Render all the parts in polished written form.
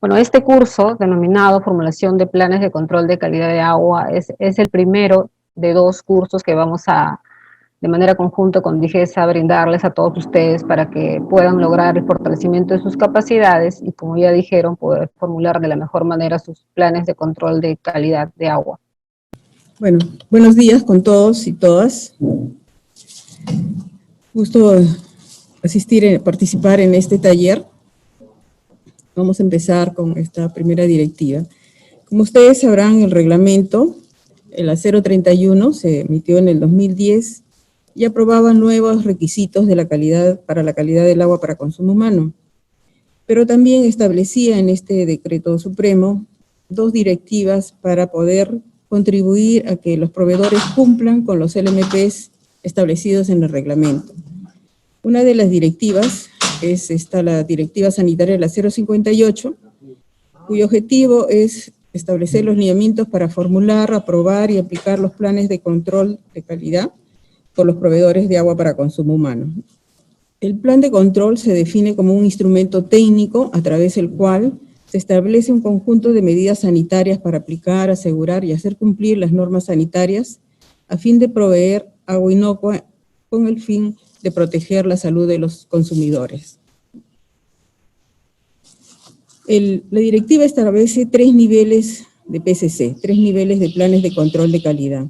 Bueno, este curso, denominado Formulación de Planes de Control de Calidad de Agua, es el primero de dos cursos que vamos a, de manera conjunta con DIGESA, brindarles a todos ustedes para que puedan lograr el fortalecimiento de sus capacidades y, como ya dijeron, poder formular de la mejor manera sus planes de control de calidad de agua. Bueno, buenos días con todos y todas. Gusto participar en este taller. Vamos a empezar con esta primera directiva. Como ustedes sabrán, el reglamento, el A031, se emitió en el 2010 y aprobaba nuevos requisitos de la calidad, para la calidad del agua para consumo humano. Pero también establecía en este decreto supremo dos directivas para poder contribuir a que los proveedores cumplan con los LMPs establecidos en el reglamento. Una de las directivas es la Directiva Sanitaria, la 058, cuyo objetivo es establecer los lineamientos para formular, aprobar y aplicar los planes de control de calidad por los proveedores de agua para consumo humano. El plan de control se define como un instrumento técnico a través del cual se establece un conjunto de medidas sanitarias para aplicar, asegurar y hacer cumplir las normas sanitarias a fin de proveer agua inocua con el fin de proteger la salud de los consumidores. La directiva establece 3 niveles de PCC, 3 niveles de planes de control de calidad.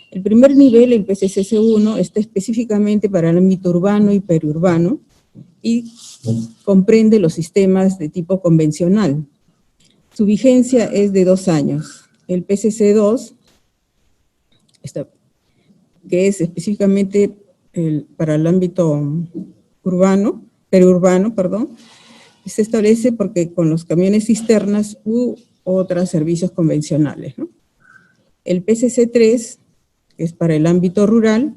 El primer nivel, el PCC-1, está específicamente para el ámbito urbano y periurbano y comprende los sistemas de tipo convencional. Su vigencia es de 2 años. El PCC-2, que es específicamente para el ámbito periurbano, se establece porque con los camiones cisternas u otros servicios convencionales, ¿no? El PCC-3 es para el ámbito rural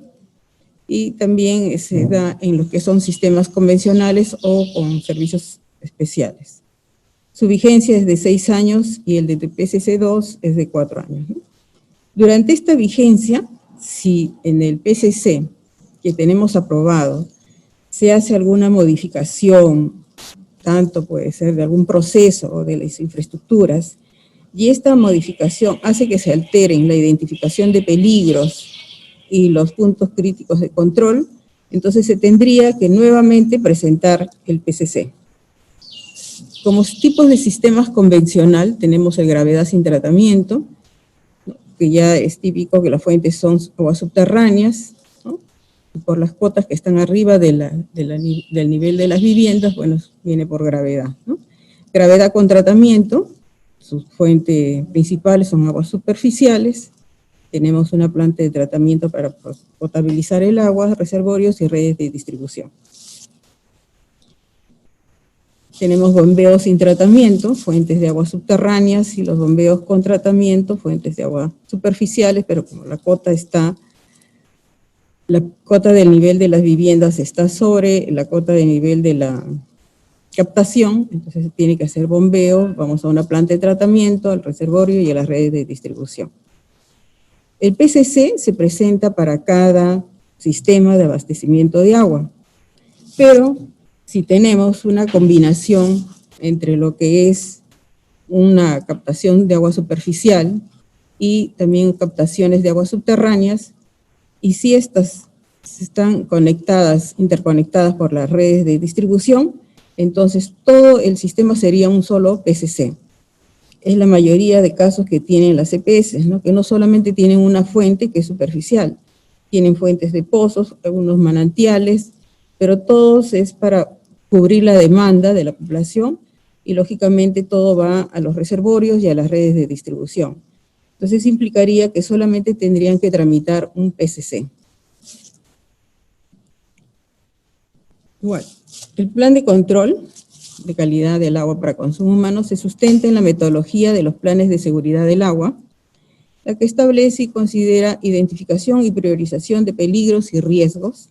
y también se da en lo que son sistemas convencionales o con servicios especiales. Su vigencia es de 6 años y el de PCC-2 es de 4 años, ¿no? Durante esta vigencia, si en el PCC que tenemos aprobado se hace alguna modificación, tanto puede ser de algún proceso o de las infraestructuras, y esta modificación hace que se alteren la identificación de peligros y los puntos críticos de control, entonces se tendría que nuevamente presentar el PCC. Como tipos de sistemas convencional tenemos el gravedad sin tratamiento, ¿no?, que ya es típico que las fuentes son aguas subterráneas, ¿no?, y por las cotas que están arriba del nivel de las viviendas, bueno, viene por gravedad, ¿no? Gravedad con tratamiento, su fuente principal son aguas superficiales. Tenemos una planta de tratamiento para potabilizar el agua, reservorios y redes de distribución. Tenemos bombeos sin tratamiento, fuentes de aguas subterráneas, y los bombeos con tratamiento, fuentes de agua superficiales, pero como la cota del nivel de las viviendas está sobre la cota de nivel de la captación, entonces se tiene que hacer bombeo, vamos a una planta de tratamiento, al reservorio y a las redes de distribución. El PCC se presenta para cada sistema de abastecimiento de agua, pero si tenemos una combinación entre lo que es una captación de agua superficial y también captaciones de aguas subterráneas, y si estas están interconectadas por las redes de distribución, entonces todo el sistema sería un solo PCC. Es la mayoría de casos que tienen las EPS, ¿no?, que no solamente tienen una fuente que es superficial, tienen fuentes de pozos, algunos manantiales, pero todos es para cubrir la demanda de la población y lógicamente todo va a los reservorios y a las redes de distribución. Entonces implicaría que solamente tendrían que tramitar un PCC. Igual, el plan de control de calidad del agua para consumo humano se sustenta en la metodología de los planes de seguridad del agua, la que establece y considera identificación y priorización de peligros y riesgos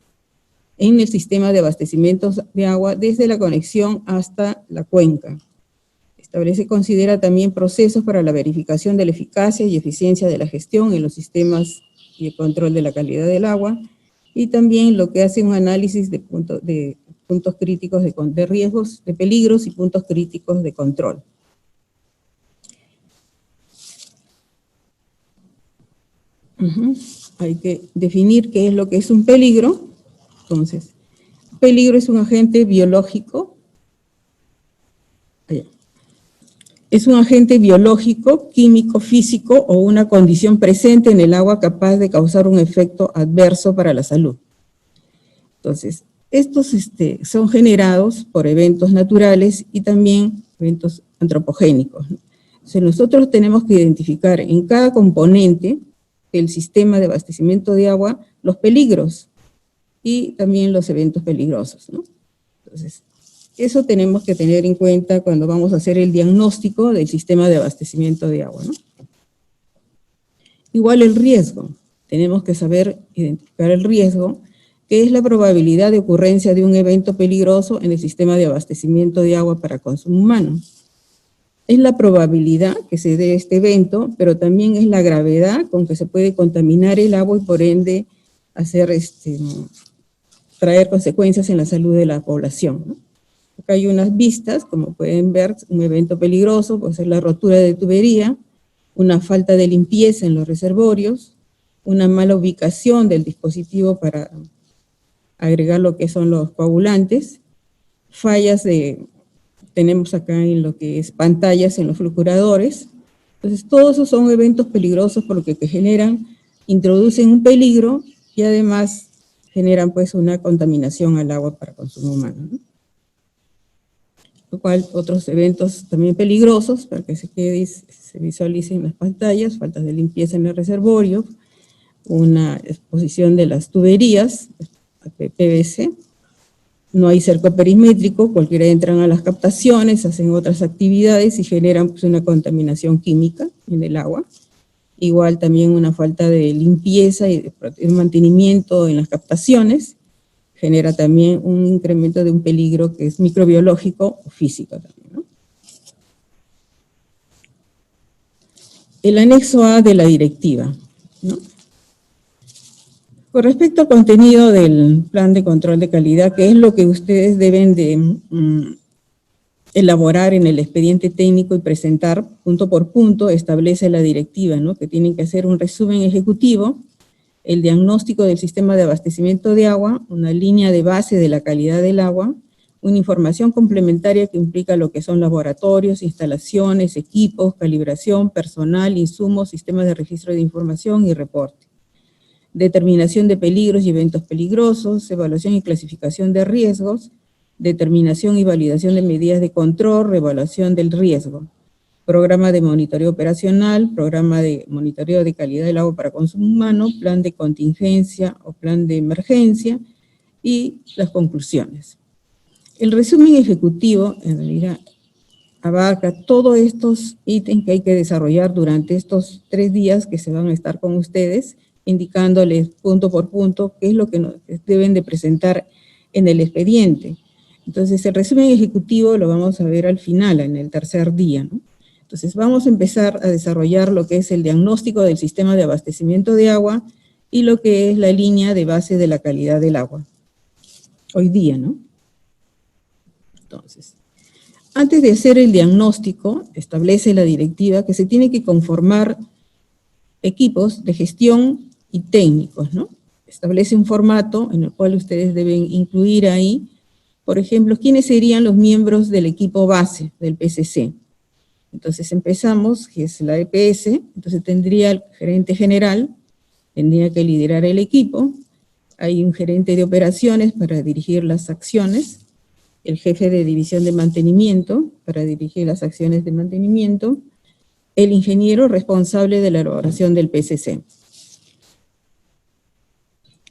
en el sistema de abastecimiento de agua desde la conexión hasta la cuenca. Establece y considera también procesos para la verificación de la eficacia y eficiencia de la gestión en los sistemas y el control de la calidad del agua, y también lo que hace un análisis de puntos críticos de riesgos, de peligros y puntos críticos de control. Hay que definir qué es lo que es un peligro. Entonces, peligro es un agente biológico. Es un agente biológico, químico, físico o una condición presente en el agua capaz de causar un efecto adverso para la salud. Entonces, estos son generados por eventos naturales y también eventos antropogénicos, ¿no? Entonces, nosotros tenemos que identificar en cada componente del sistema de abastecimiento de agua los peligros y también los eventos peligrosos, ¿no? Entonces, eso tenemos que tener en cuenta cuando vamos a hacer el diagnóstico del sistema de abastecimiento de agua, ¿no? Igual el riesgo. Tenemos que saber identificar el riesgo, que es la probabilidad de ocurrencia de un evento peligroso en el sistema de abastecimiento de agua para consumo humano. Es la probabilidad que se dé este evento, pero también es la gravedad con que se puede contaminar el agua y por ende hacer traer consecuencias en la salud de la población, ¿no? Acá hay unas vistas, como pueden ver, un evento peligroso puede ser la rotura de tubería, una falta de limpieza en los reservorios, una mala ubicación del dispositivo para agregar lo que son los coagulantes, fallas tenemos acá en lo que es pantallas en los flucuradores. Entonces, todos esos son eventos peligrosos porque introducen un peligro y además generan pues una contaminación al agua para consumo humano, ¿no? Lo cual, otros eventos también peligrosos, para que se visualicen las pantallas, faltas de limpieza en el reservorio, una exposición de las tuberías, PVC, no hay cerco perimétrico, cualquiera entran a las captaciones, hacen otras actividades y generan pues, una contaminación química en el agua. Igual también una falta de limpieza y de mantenimiento en las captaciones, genera también un incremento de un peligro que es microbiológico o físico también, ¿no? El anexo A de la directiva, ¿no? Con respecto al contenido del plan de control de calidad, que es lo que ustedes deben de elaborar en el expediente técnico y presentar punto por punto, establece la directiva, ¿no? Que tienen que hacer un resumen ejecutivo, el diagnóstico del sistema de abastecimiento de agua, una línea de base de la calidad del agua, una información complementaria que implica lo que son laboratorios, instalaciones, equipos, calibración, personal, insumos, sistemas de registro de información y reporte. Determinación de peligros y eventos peligrosos, evaluación y clasificación de riesgos, determinación y validación de medidas de control, reevaluación del riesgo. Programa de monitoreo operacional, programa de monitoreo de calidad del agua para consumo humano, plan de contingencia o plan de emergencia y las conclusiones. El resumen ejecutivo, en realidad, abarca todos estos ítems que hay que desarrollar durante estos 3 días que se van a estar con ustedes, indicándoles punto por punto qué es lo que deben de presentar en el expediente. Entonces, el resumen ejecutivo lo vamos a ver al final, en el tercer día, ¿no? Entonces, vamos a empezar a desarrollar lo que es el diagnóstico del sistema de abastecimiento de agua y lo que es la línea de base de la calidad del agua. Hoy día, ¿no? Entonces, antes de hacer el diagnóstico, establece la directiva que se tiene que conformar equipos de gestión y técnicos, ¿no? Establece un formato en el cual ustedes deben incluir ahí, por ejemplo, quiénes serían los miembros del equipo base del PCC. Entonces empezamos, que es la EPS, entonces tendría el gerente general, tendría que liderar el equipo, hay un gerente de operaciones para dirigir las acciones, el jefe de división de mantenimiento para dirigir las acciones de mantenimiento, el ingeniero responsable de la elaboración del PCC.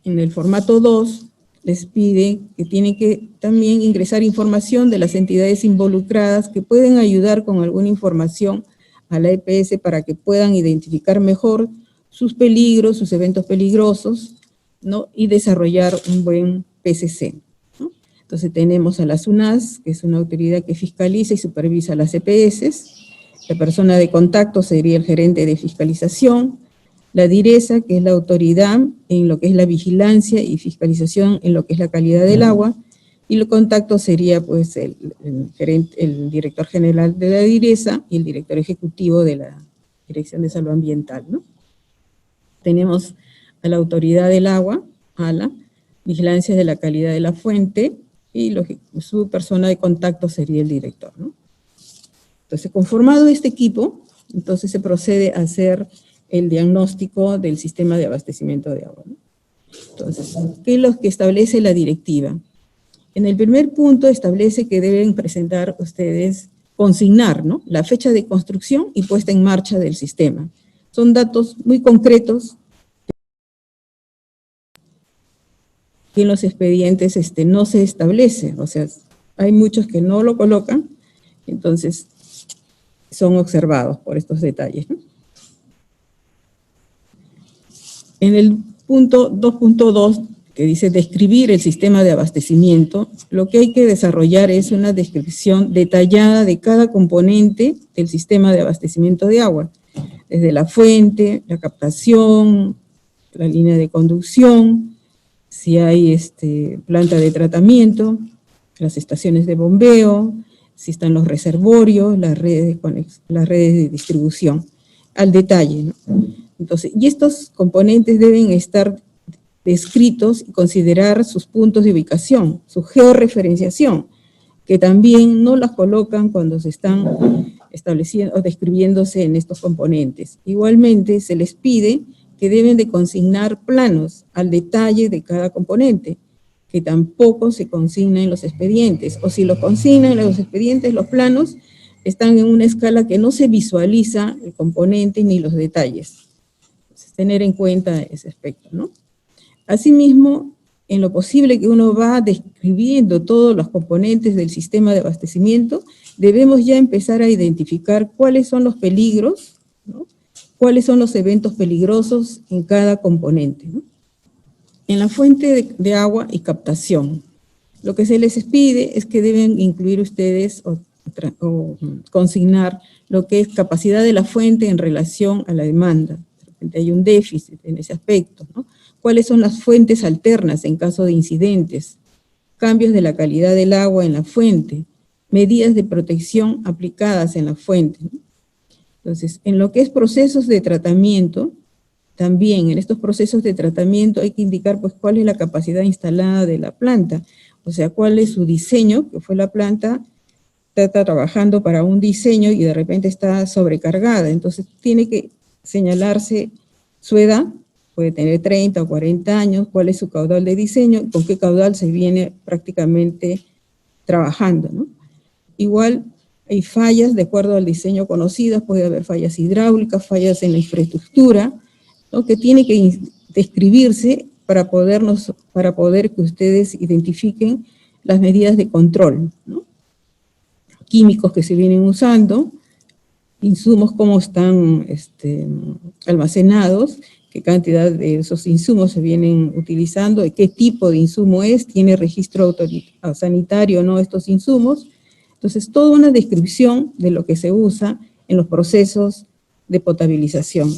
En el formato 2 les pide que tienen que también ingresar información de las entidades involucradas que pueden ayudar con alguna información a la EPS para que puedan identificar mejor sus peligros, sus eventos peligrosos, ¿no? Y desarrollar un buen PCC, ¿no? Entonces tenemos a la SUNAS, que es una autoridad que fiscaliza y supervisa las EPS, la persona de contacto sería el gerente de fiscalización, la DIRESA, que es la autoridad en lo que es la vigilancia y fiscalización en lo que es la calidad del agua, y el contacto sería pues el director general de la DIRESA y el director ejecutivo de la Dirección de Salud Ambiental, ¿no? Tenemos a la autoridad del agua, ALA, vigilancia de la calidad de la fuente, y su persona de contacto sería el director, ¿no? Entonces, conformado este equipo, entonces se procede a hacer el diagnóstico del sistema de abastecimiento de agua, ¿no? Entonces, ¿qué es lo que establece la directiva? En el primer punto establece que deben presentar ustedes, consignar, ¿no?, la fecha de construcción y puesta en marcha del sistema. Son datos muy concretos que en los expedientes no se establece, o sea, hay muchos que no lo colocan, entonces son observados por estos detalles, ¿no? En el punto 2.2, que dice describir el sistema de abastecimiento, lo que hay que desarrollar es una descripción detallada de cada componente del sistema de abastecimiento de agua, desde la fuente, la captación, la línea de conducción, si hay planta de tratamiento, las estaciones de bombeo, si están los reservorios, las redes de distribución, al detalle, ¿no? Entonces, y estos componentes deben estar descritos y considerar sus puntos de ubicación, su georreferenciación, que también no las colocan cuando se están estableciendo o describiéndose en estos componentes. Igualmente, se les pide que deben de consignar planos al detalle de cada componente, que tampoco se consigna en los expedientes, o si los consignan en los expedientes, los planos están en una escala que no se visualiza el componente ni los detalles. Entonces, tener en cuenta ese aspecto, ¿no? Asimismo, en lo posible que uno va describiendo todos los componentes del sistema de abastecimiento, debemos ya empezar a identificar cuáles son los peligros, ¿no?, cuáles son los eventos peligrosos en cada componente, ¿no? En la fuente de agua y captación, lo que se les pide es que deben incluir ustedes o consignar lo que es capacidad de la fuente en relación a la demanda. De repente hay un déficit en ese aspecto, ¿no? ¿Cuáles son las fuentes alternas en caso de incidentes? Cambios de la calidad del agua en la fuente, medidas de protección aplicadas en la fuente, ¿no? Entonces, en lo que es procesos de tratamiento, también en estos procesos de tratamiento hay que indicar pues cuál es la capacidad instalada de la planta, o sea, cuál es su diseño, que fue la planta, está trabajando para un diseño y de repente está sobrecargada, entonces tiene que señalarse su edad, puede tener 30 o 40 años, cuál es su caudal de diseño, con qué caudal se viene prácticamente trabajando, ¿no? Igual hay fallas de acuerdo al diseño conocidas, puede haber fallas hidráulicas, fallas en la infraestructura, ¿no?, que tiene que describirse para poder que ustedes identifiquen las medidas de control, ¿no? Químicos que se vienen usando, insumos cómo están almacenados, qué cantidad de esos insumos se vienen utilizando, de qué tipo de insumo es, tiene registro sanitario o no estos insumos. Entonces, toda una descripción de lo que se usa en los procesos de potabilización.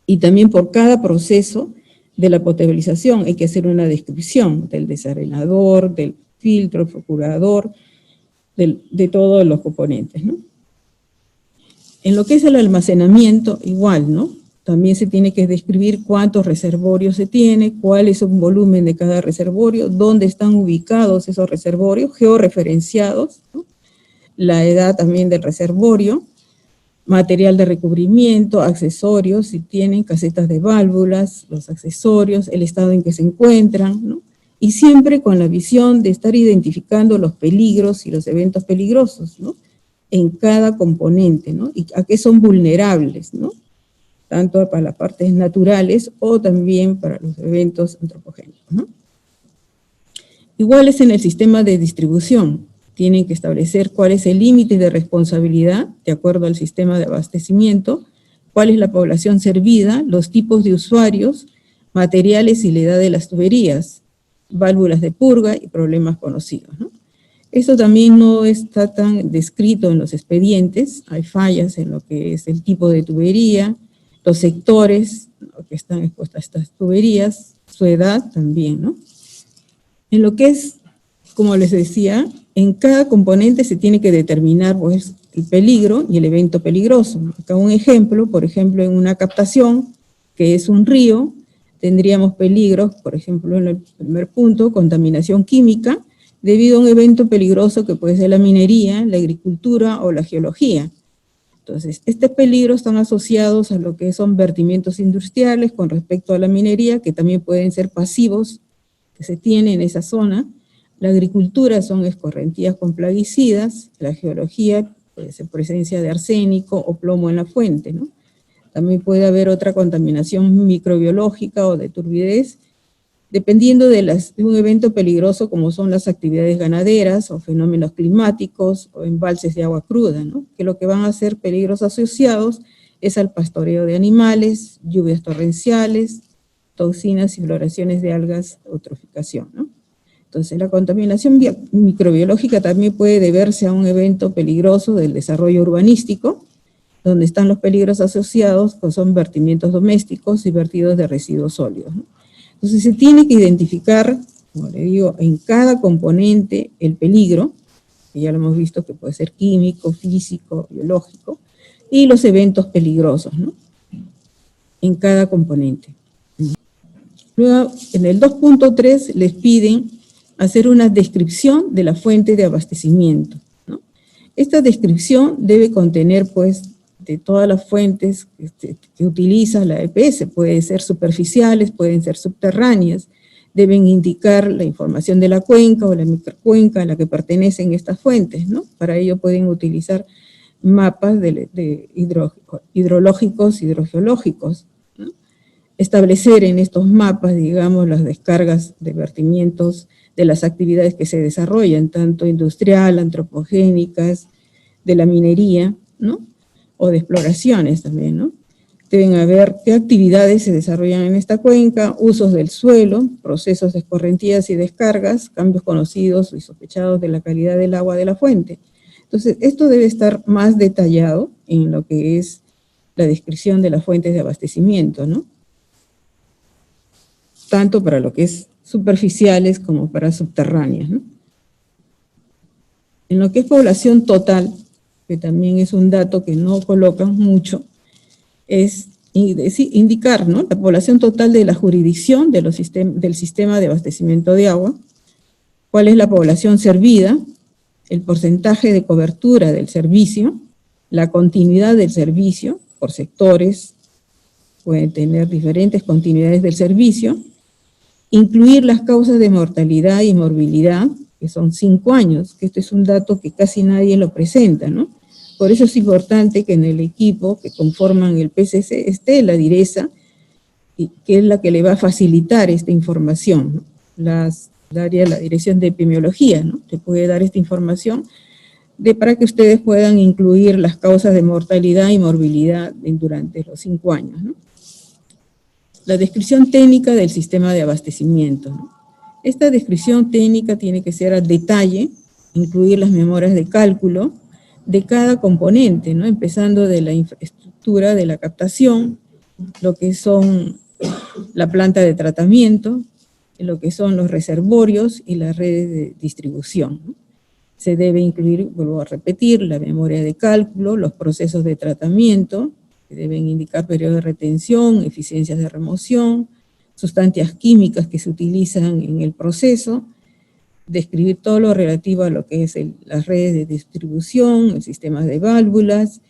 Y también por cada proceso de la potabilización hay que hacer una descripción del desarenador, del filtro, el procurador, de todos los componentes, ¿no? En lo que es el almacenamiento, igual, ¿no? También se tiene que describir cuántos reservorios se tiene, cuál es el volumen de cada reservorio, dónde están ubicados esos reservorios, georreferenciados, ¿no?, la edad también del reservorio, material de recubrimiento, accesorios, si tienen casetas de válvulas, los accesorios, el estado en que se encuentran, ¿no? Y siempre con la visión de estar identificando los peligros y los eventos peligrosos, ¿no?, en cada componente, ¿no?, y a qué son vulnerables, ¿no?, tanto para las partes naturales o también para los eventos antropogénicos, ¿no? Igual es en el sistema de distribución, tienen que establecer cuál es el límite de responsabilidad de acuerdo al sistema de abastecimiento, cuál es la población servida, los tipos de usuarios, materiales y la edad de las tuberías, válvulas de purga y problemas conocidos, ¿no? Esto también no está tan descrito en los expedientes, hay fallas en lo que es el tipo de tubería, los sectores, ¿no?, que están expuestos a estas tuberías, su edad también, ¿no? En lo que es, como les decía, en cada componente se tiene que determinar pues el peligro y el evento peligroso. Acá un ejemplo, por ejemplo, en una captación, que es un río, tendríamos peligros, por ejemplo, en el primer punto, contaminación química, debido a un evento peligroso que puede ser la minería, la agricultura o la geología. Entonces, estos peligros están asociados a lo que son vertimientos industriales con respecto a la minería, que también pueden ser pasivos, que se tienen en esa zona. La agricultura son escorrentías con plaguicidas, la geología puede ser presencia de arsénico o plomo en la fuente, ¿no? También puede haber otra contaminación microbiológica o de turbidez, dependiendo de un evento peligroso como son las actividades ganaderas o fenómenos climáticos o embalses de agua cruda, ¿no? Que lo que van a ser peligros asociados es al pastoreo de animales, lluvias torrenciales, toxinas y floraciones de algas, eutroficación, ¿no? Entonces, la contaminación microbiológica también puede deberse a un evento peligroso del desarrollo urbanístico, donde están los peligros asociados, que son vertimientos domésticos y vertidos de residuos sólidos, ¿no? Entonces, se tiene que identificar, como le digo, en cada componente el peligro, que ya lo hemos visto que puede ser químico, físico, biológico, y los eventos peligrosos, ¿no? En cada componente. Luego, en el 2.3 les piden hacer una descripción de la fuente de abastecimiento, ¿no? Esta descripción debe contener, pues, de todas las fuentes que utiliza la EPS, pueden ser superficiales, pueden ser subterráneas, deben indicar la información de la cuenca o la microcuenca a la que pertenecen estas fuentes, ¿no? Para ello pueden utilizar mapas hidrológicos, hidrogeológicos, ¿no? Establecer en estos mapas, digamos, las descargas de vertimientos de las actividades que se desarrollan, tanto industrial, antropogénicas, de la minería, ¿no? O de exploraciones también, ¿no? Deben haber qué actividades se desarrollan en esta cuenca, usos del suelo, procesos de escorrentías y descargas, cambios conocidos y sospechados de la calidad del agua de la fuente. Entonces, esto debe estar más detallado en lo que es la descripción de las fuentes de abastecimiento, ¿no? Tanto para lo que es superficiales como para subterráneas, ¿no? En lo que es población total, que también es un dato que no colocan mucho, es indicar, ¿no?, la población total de la jurisdicción del sistema de abastecimiento de agua, cuál es la población servida, el porcentaje de cobertura del servicio, la continuidad del servicio por sectores, pueden tener diferentes continuidades del servicio, incluir las causas de mortalidad y morbilidad, que son 5 años, que este es un dato que casi nadie lo presenta, ¿no? Por eso es importante que en el equipo que conforman el PCC esté la direza, que es la que le va a facilitar esta información, ¿no? La dirección de epidemiología, ¿no?, te puede dar esta información para que ustedes puedan incluir las causas de mortalidad y morbilidad durante los 5 años, ¿no? La descripción técnica del sistema de abastecimiento, ¿no? Esta descripción técnica tiene que ser al detalle, incluir las memorias de cálculo de cada componente, ¿no?, empezando de la infraestructura de la captación, lo que son la planta de tratamiento, lo que son los reservorios y las redes de distribución, ¿no? Se debe incluir, vuelvo a repetir, la memoria de cálculo, los procesos de tratamiento, que deben indicar periodos de retención, eficiencias de remoción, sustancias químicas que se utilizan en el proceso, describir todo lo relativo a lo que es las redes de distribución, el sistema de válvulas,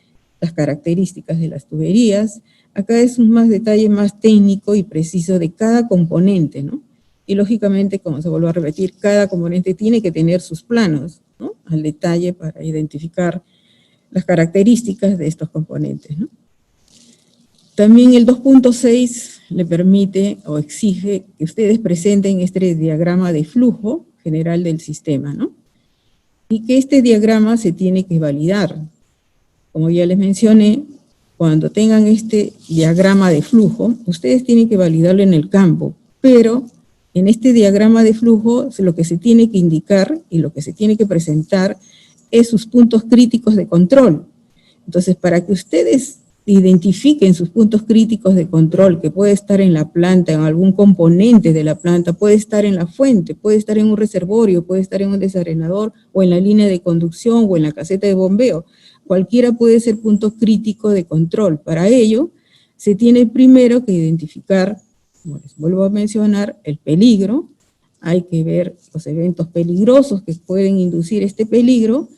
las características de las tuberías. Acá es un más detalle más técnico y preciso de cada componente, ¿no? Y lógicamente, como se vuelve a repetir, cada componente tiene que tener sus planos, ¿no?, al detalle para identificar las características de estos componentes, ¿no? También el 2.6 le permite o exige que ustedes presenten este diagrama de flujo general del sistema, ¿no? Y que este diagrama se tiene que validar. Como ya les mencioné, cuando tengan este diagrama de flujo, ustedes tienen que validarlo en el campo, pero en este diagrama de flujo lo que se tiene que indicar y lo que se tiene que presentar es sus puntos críticos de control. Entonces, para que ustedes identifiquen sus puntos críticos de control, que puede estar en la planta, en algún componente de la planta, puede estar en la fuente, puede estar en un reservorio, puede estar en un desarenador, o en la línea de conducción, o en la caseta de bombeo. Cualquiera puede ser punto crítico de control. Para ello, se tiene primero que identificar, como les vuelvo a mencionar, el peligro. Hay que ver los eventos peligrosos que pueden inducir este peligro,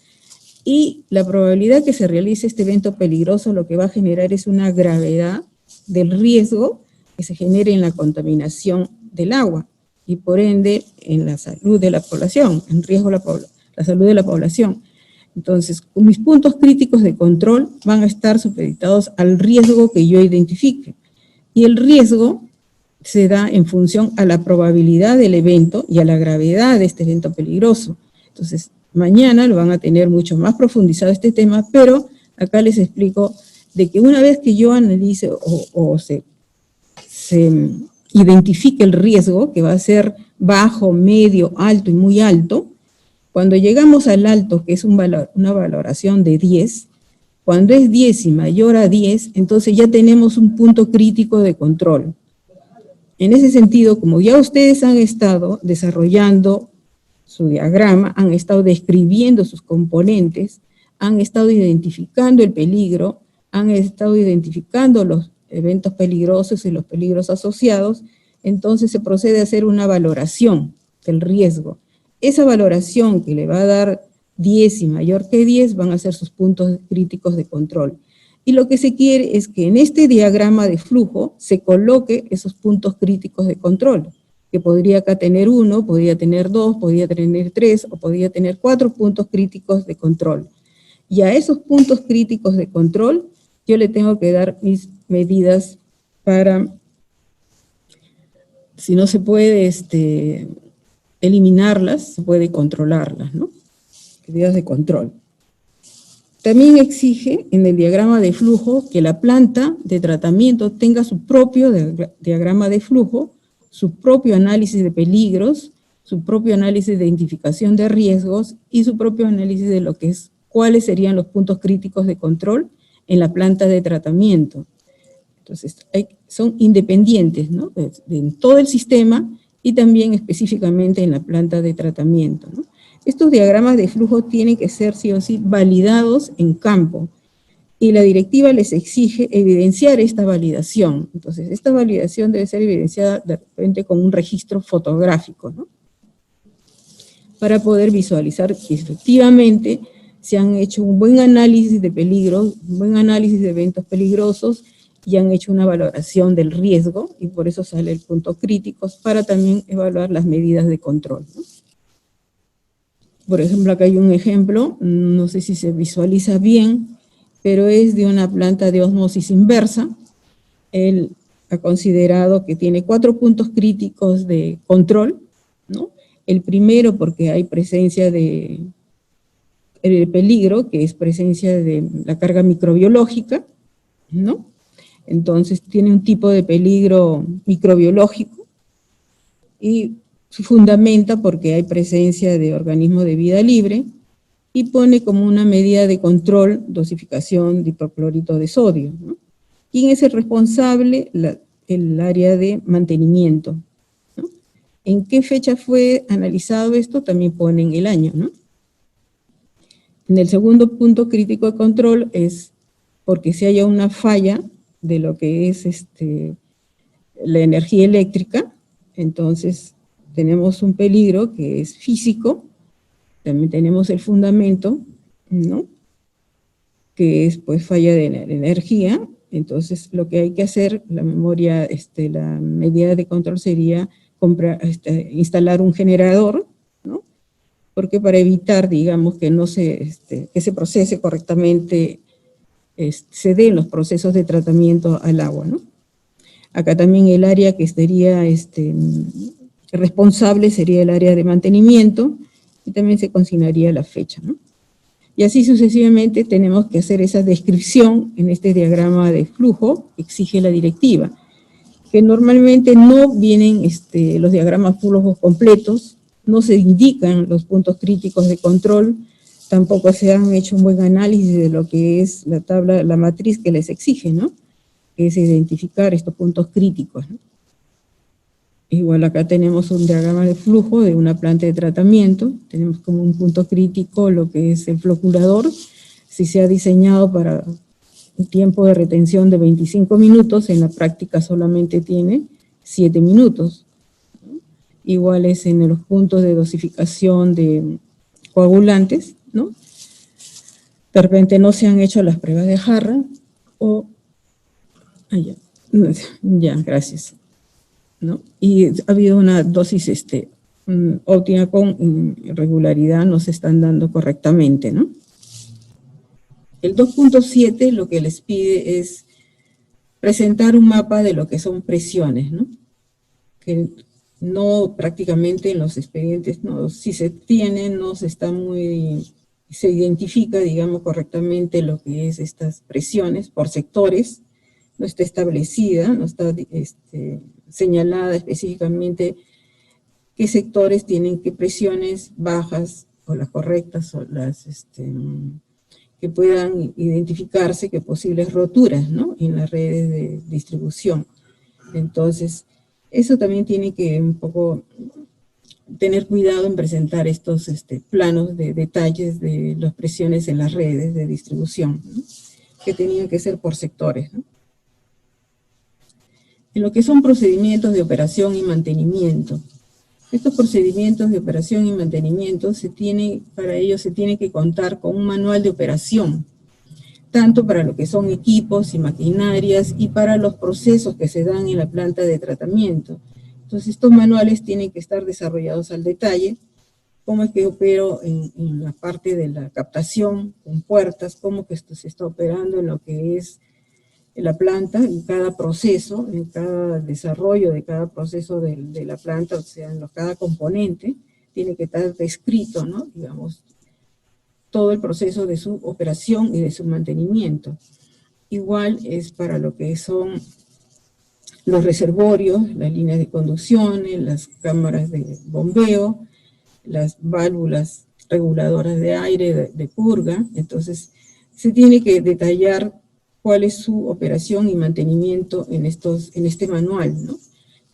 y la probabilidad que se realice este evento peligroso lo que va a generar es una gravedad del riesgo que se genere en la contaminación del agua, y por ende en la salud de la población, en riesgo la salud de la población. Entonces, mis puntos críticos de control van a estar supeditados al riesgo que yo identifique, y el riesgo se da en función a la probabilidad del evento y a la gravedad de este evento peligroso. Entonces, mañana lo van a tener mucho más profundizado este tema, pero acá les explico de que una vez que yo analice o se identifique el riesgo, que va a ser bajo, medio, alto y muy alto, cuando llegamos al alto, que es una valoración de 10, cuando es 10 y mayor a 10, entonces ya tenemos un punto crítico de control. En ese sentido, como ya ustedes han estado desarrollando su diagrama, han estado describiendo sus componentes, han estado identificando el peligro, han estado identificando los eventos peligrosos y los peligros asociados, entonces se procede a hacer una valoración del riesgo. Esa valoración que le va a dar 10 y mayor que 10 van a ser sus puntos críticos de control. Y lo que se quiere es que en este diagrama de flujo se coloque esos puntos críticos de control, que podría acá tener 1, podría tener 2, podría tener 3 o podría tener 4 puntos críticos de control. Y a esos puntos críticos de control yo le tengo que dar mis medidas para, si no se puede eliminarlas, se puede controlarlas, ¿no? Medidas de control. También exige en el diagrama de flujo que la planta de tratamiento tenga su propio diagrama de flujo, su propio análisis de peligros, su propio análisis de identificación de riesgos y su propio análisis de lo que es, cuáles serían los puntos críticos de control en la planta de tratamiento. Entonces, son independientes, ¿no? En todo el sistema y también específicamente en la planta de tratamiento, ¿no? Estos diagramas de flujo tienen que ser sí o sí validados en campo, y la directiva les exige evidenciar esta validación. Entonces, esta validación debe ser evidenciada de repente con un registro fotográfico, ¿no? Para poder visualizar que efectivamente se han hecho un buen análisis de peligros, un buen análisis de eventos peligrosos, y han hecho una valoración del riesgo, y por eso sale el punto crítico, para también evaluar las medidas de control, ¿no? Por ejemplo, acá hay un ejemplo, no sé si se visualiza bien, pero es de una planta de ósmosis inversa. Él ha considerado que tiene 4 puntos críticos de control, ¿no? El primero porque hay presencia de peligro, que es presencia de la carga microbiológica, ¿no? Entonces tiene un tipo de peligro microbiológico, y se fundamenta porque hay presencia de organismos de vida libre, y pone como una medida de control dosificación de hipoclorito de sodio, ¿no? ¿Quién es el responsable? El área de mantenimiento, ¿no? ¿En qué fecha fue analizado esto? También ponen el año, ¿no? En el segundo punto crítico de control es porque si haya una falla de lo que es la energía eléctrica, entonces tenemos un peligro que es físico. También tenemos el fundamento, ¿no? Que es pues falla de energía. Entonces lo que hay que hacer, la memoria, la medida de control sería instalar un generador, ¿no? Porque para evitar, digamos, que no que se procese correctamente, se den los procesos de tratamiento al agua, ¿no? Acá también el área que sería responsable sería el área de mantenimiento, y también se consignaría la fecha, ¿no? Y así sucesivamente tenemos que hacer esa descripción en este diagrama de flujo que exige la directiva, que normalmente no vienen los diagramas flujos completos, no se indican los puntos críticos de control, tampoco se han hecho un buen análisis de lo que es la tabla, la matriz que les exige, ¿no? Que es identificar estos puntos críticos, ¿no? Igual acá tenemos un diagrama de flujo de una planta de tratamiento, tenemos como un punto crítico lo que es el floculador, si se ha diseñado para un tiempo de retención de 25 minutos, en la práctica solamente tiene 7 minutos. Igual es en los puntos de dosificación de coagulantes, ¿no? De repente no se han hecho las pruebas de jarra o... ya, gracias. ¿No? Y ha habido una dosis óptima con regularidad, no se están dando correctamente, ¿no? El 2.7 lo que les pide es presentar un mapa de lo que son presiones, ¿no? Que no prácticamente en los expedientes, no, si se tiene, no se está se identifica, digamos, correctamente lo que es estas presiones por sectores, no está establecida, no está señalada específicamente qué sectores tienen qué presiones bajas o las correctas o las que puedan identificarse que posibles roturas, ¿no? En las redes de distribución. Entonces, eso también tiene que un poco tener cuidado en presentar estos planos de detalles de las presiones en las redes de distribución, ¿no? Que tenían que ser por sectores, ¿no? En lo que son procedimientos de operación y mantenimiento. Estos procedimientos de operación y mantenimiento para ello se tiene que contar con un manual de operación, tanto para lo que son equipos y maquinarias y para los procesos que se dan en la planta de tratamiento. Entonces estos manuales tienen que estar desarrollados al detalle, cómo es que opero en la parte de la captación con puertas, cómo que esto se está operando en lo que es la planta, en cada proceso, en cada desarrollo de cada proceso de la planta, o sea, en cada componente, tiene que estar descrito, ¿no? Digamos, todo el proceso de su operación y de su mantenimiento. Igual es para lo que son los reservorios, las líneas de conducción, las cámaras de bombeo, las válvulas reguladoras de aire, de purga. Entonces, se tiene que detallar cuál es su operación y mantenimiento en este manual, ¿no?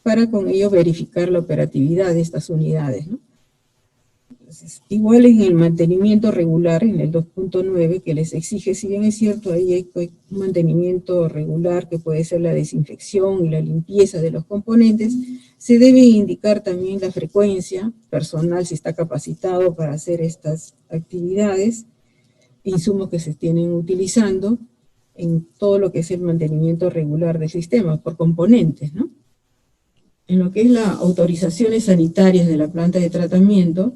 Para con ello verificar la operatividad de estas unidades, ¿no? Entonces, igual en el mantenimiento regular, en el 2.9, que les exige, si bien es cierto, ahí hay un mantenimiento regular que puede ser la desinfección y la limpieza de los componentes, se debe indicar también la frecuencia, personal si está capacitado para hacer estas actividades, insumos que se estén utilizando, en todo lo que es el mantenimiento regular del sistema, por componentes, ¿no? En lo que es las autorizaciones sanitarias de la planta de tratamiento,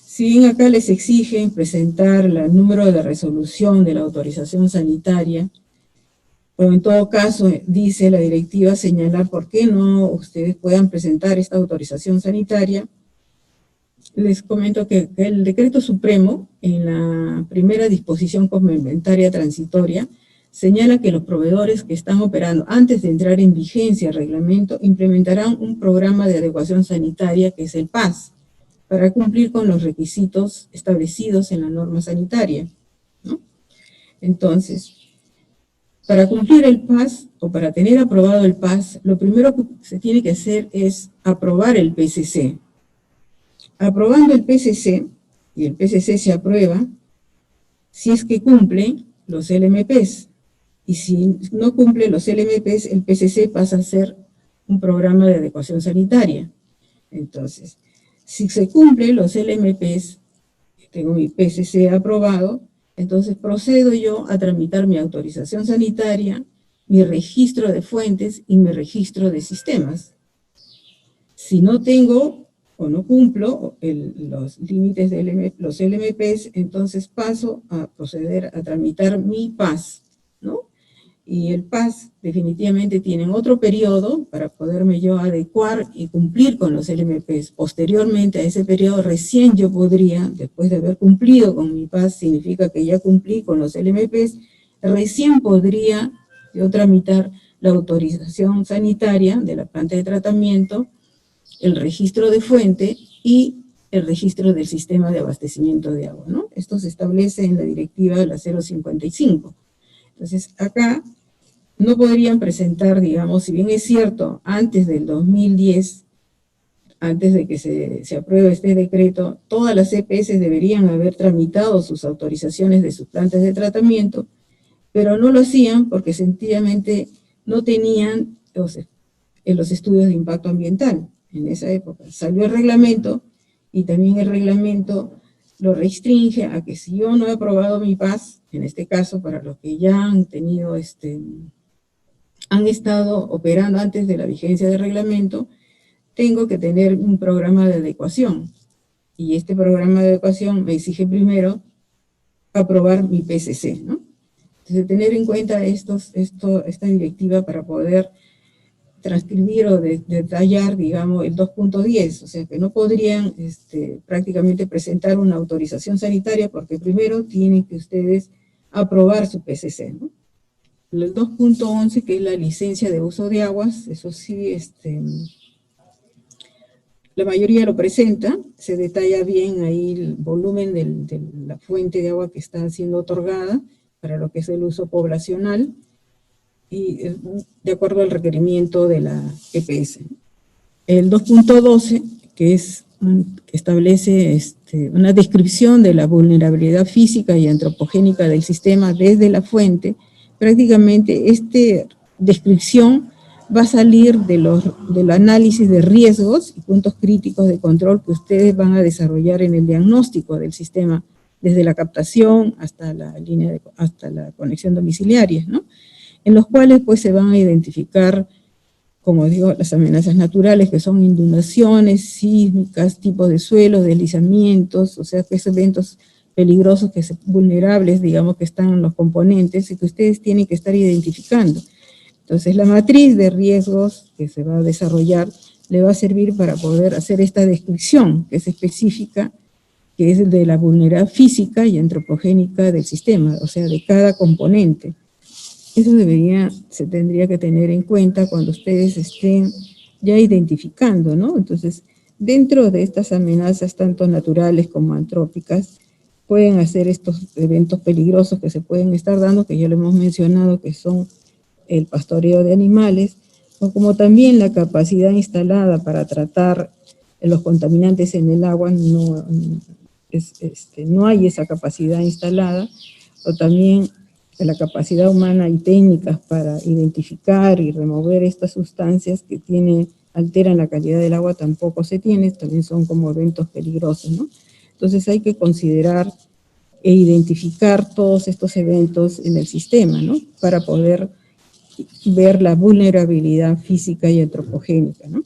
si bien acá les exigen presentar el número de resolución de la autorización sanitaria, pero en todo caso dice la directiva señalar por qué no ustedes puedan presentar esta autorización sanitaria. Les comento que el decreto supremo, en la primera disposición complementaria transitoria, señala que los proveedores que están operando antes de entrar en vigencia el reglamento implementarán un programa de adecuación sanitaria que es el PAS, para cumplir con los requisitos establecidos en la norma sanitaria, ¿no? Entonces, para cumplir el PAS o para tener aprobado el PAS, lo primero que se tiene que hacer es aprobar el PCC. Aprobando el PCC, y el PCC se aprueba, si es que cumple los LMPs, y si no cumple los LMPs, el PCC pasa a ser un programa de adecuación sanitaria. Entonces, si se cumplen los LMPs, tengo mi PCC aprobado, entonces procedo yo a tramitar mi autorización sanitaria, mi registro de fuentes y mi registro de sistemas. Si no tengo o no cumplo los límites de los LMPs, entonces paso a proceder a tramitar mi PAS, ¿no? Y el PAS definitivamente tiene otro periodo para poderme yo adecuar y cumplir con los LMPs. Posteriormente a ese periodo recién yo podría, después de haber cumplido con mi PAS, significa que ya cumplí con los LMPs, recién podría yo tramitar la autorización sanitaria de la planta de tratamiento, el registro de fuente y el registro del sistema de abastecimiento de agua, ¿no? Esto se establece en la directiva de la 055. Entonces, acá no podrían presentar, digamos, si bien es cierto, antes del 2010, antes de que se apruebe este decreto, todas las EPS deberían haber tramitado sus autorizaciones de sus plantas de tratamiento, pero no lo hacían porque sencillamente no tenían los estudios de impacto ambiental en esa época. Salió el reglamento y también el reglamento lo restringe a que si yo no he aprobado mi PAS, en este caso para los que ya han tenido, han estado operando antes de la vigencia del reglamento, tengo que tener un programa de adecuación. Y este programa de adecuación me exige primero aprobar mi PCC, ¿no? Entonces, tener en cuenta esta directiva para poder transcribir o detallar, digamos, el 2.10, o sea, que no podrían prácticamente presentar una autorización sanitaria porque primero tienen que ustedes aprobar su PCC, ¿no? El 2.11, que es la licencia de uso de aguas, eso sí, la mayoría lo presenta, se detalla bien ahí el volumen de la fuente de agua que está siendo otorgada para lo que es el uso poblacional, y de acuerdo al requerimiento de la EPS. El 2.12, que establece una descripción de la vulnerabilidad física y antropogénica del sistema desde la fuente, prácticamente esta descripción va a salir del análisis de riesgos y puntos críticos de control que ustedes van a desarrollar en el diagnóstico del sistema, desde la captación hasta la hasta la conexión domiciliaria, ¿no? En los cuales pues se van a identificar, como digo, las amenazas naturales, que son inundaciones sísmicas, tipos de suelo, deslizamientos, o sea, que esos eventos peligrosos, vulnerables, digamos, que están en los componentes y que ustedes tienen que estar identificando. Entonces, la matriz de riesgos que se va a desarrollar le va a servir para poder hacer esta descripción, que es específica, que es el de la vulnerabilidad física y antropogénica del sistema, o sea, de cada componente. Eso se tendría que tener en cuenta cuando ustedes estén ya identificando, ¿no? Entonces, dentro de estas amenazas, tanto naturales como antrópicas, pueden hacer estos eventos peligrosos que se pueden estar dando, que ya lo hemos mencionado, que son el pastoreo de animales, o como también la capacidad instalada para tratar los contaminantes en el agua, no hay esa capacidad instalada, o también la capacidad humana y técnicas para identificar y remover estas sustancias que alteran la calidad del agua tampoco se tiene, también son como eventos peligrosos, ¿no? Entonces hay que considerar e identificar todos estos eventos en el sistema, ¿no? Para poder ver la vulnerabilidad física y antropogénica, ¿no?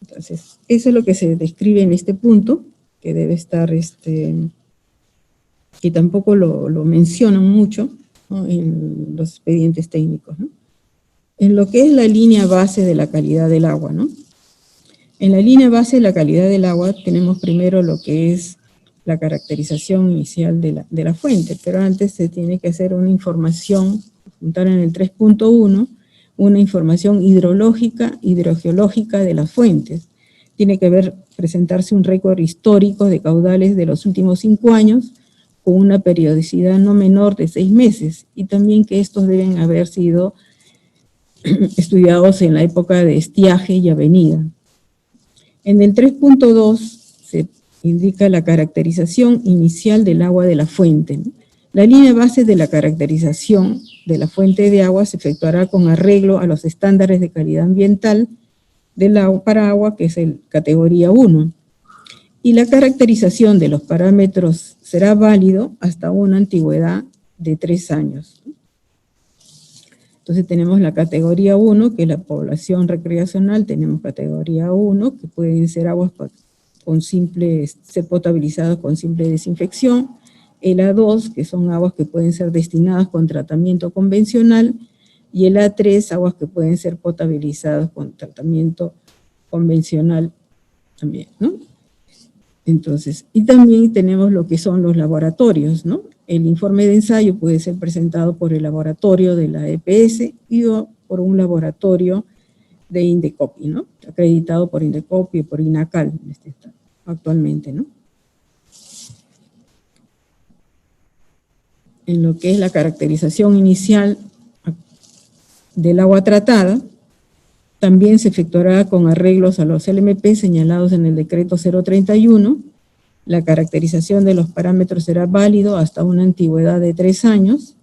Entonces, eso es lo que se describe en este punto, que debe estar, que tampoco lo mencionan mucho, ¿no? En los expedientes técnicos, ¿no? En lo que es la línea base de la calidad del agua, ¿no? En la línea base de la calidad del agua tenemos primero lo que es la caracterización inicial de la fuente, pero antes se tiene que hacer una información, juntar en el 3.1, una información hidrológica, hidrogeológica de las fuentes. Tiene que presentarse un récord histórico de caudales de los últimos 5 años, con una periodicidad no menor de 6 meses, y también que estos deben haber sido estudiados en la época de estiaje y avenida. En el 3.2 se indica la caracterización inicial del agua de la fuente. La línea base de la caracterización de la fuente de agua se efectuará con arreglo a los estándares de calidad ambiental del agua para agua, que es el categoría 1. Y la caracterización de los parámetros será válido hasta una antigüedad de 3 años. Entonces tenemos la categoría 1, que es la población recreacional, tenemos categoría 1, que pueden ser aguas ser potabilizadas con simple desinfección, el A2, que son aguas que pueden ser destinadas con tratamiento convencional, y el A3, aguas que pueden ser potabilizadas con tratamiento convencional también, ¿no? Entonces, y también tenemos lo que son los laboratorios, ¿no? El informe de ensayo puede ser presentado por el laboratorio de la EPS o por un laboratorio de Indecopi, ¿no? Acreditado por Indecopi y por INACAL actualmente, ¿no? En lo que es la caracterización inicial del agua tratada, también se efectuará con arreglos a los LMP señalados en el decreto 031. La caracterización de los parámetros será válido hasta una antigüedad de 3 años.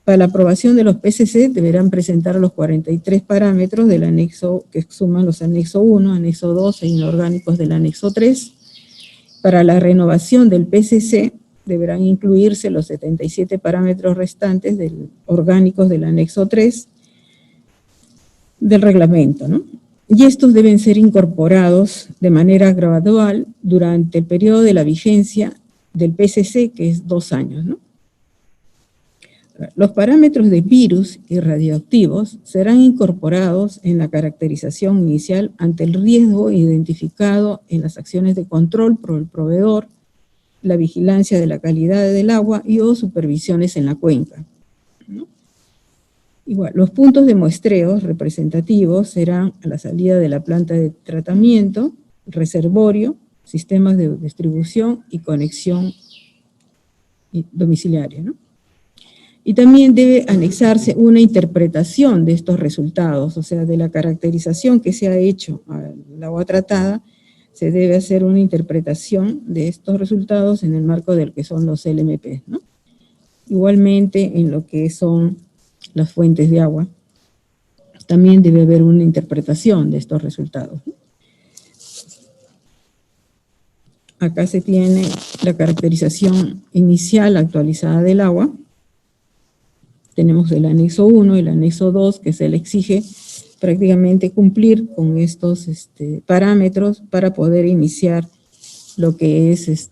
Para la aprobación de los PCC deberán presentar los 43 parámetros del anexo, que suman los anexo 1, anexo 2 e inorgánicos del anexo 3. Para la renovación del PCC deberán incluirse los 77 parámetros restantes orgánicos del anexo 3 del reglamento, ¿no? Y estos deben ser incorporados de manera gradual durante el periodo de la vigencia del PCC, que es 2 años, ¿no? Los parámetros de virus y radioactivos serán incorporados en la caracterización inicial ante el riesgo identificado en las acciones de control por el proveedor, la vigilancia de la calidad del agua y o supervisiones en la cuenca, ¿no? Igual, los puntos de muestreo representativos serán a la salida de la planta de tratamiento, reservorio, sistemas de distribución y conexión domiciliaria, ¿no? Y también debe anexarse una interpretación de estos resultados, o sea, de la caracterización que se ha hecho al agua tratada, se debe hacer una interpretación de estos resultados en el marco del que son los LMP, ¿no? Igualmente, en lo que son las fuentes de agua, también debe haber una interpretación de estos resultados, ¿no? Acá se tiene la caracterización inicial actualizada del agua. Tenemos el anexo 1 y el anexo 2, que se le exige prácticamente cumplir con estos parámetros para poder iniciar lo que es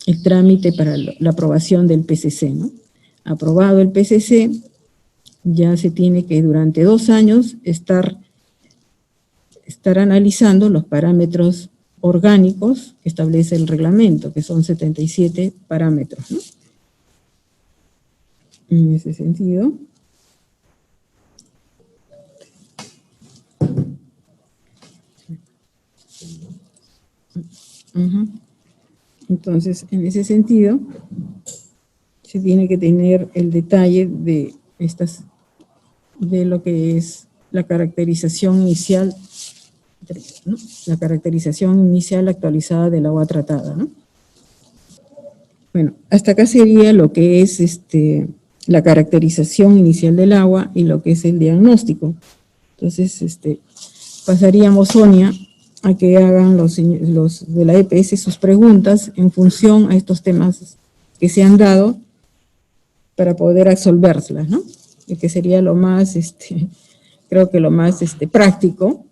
el trámite para la aprobación del PCC, ¿no? Aprobado el PCC, ya se tiene que durante 2 años estar analizando los parámetros orgánicos que establece el reglamento, que son 77 parámetros, ¿no? En ese sentido, entonces, en ese sentido, se tiene que tener el detalle de lo que es la caracterización inicial, ¿no? La caracterización inicial actualizada del agua tratada, ¿no? Bueno, hasta acá sería lo que es la caracterización inicial del agua y lo que es el diagnóstico. Entonces, pasaríamos, Sonia, a que hagan los de la EPS sus preguntas en función a estos temas que se han dado para poder absolverlas, ¿no? Y que sería lo más, creo que lo más práctico,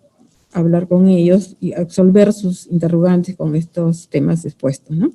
hablar con ellos y absolver sus interrogantes con estos temas expuestos, ¿no?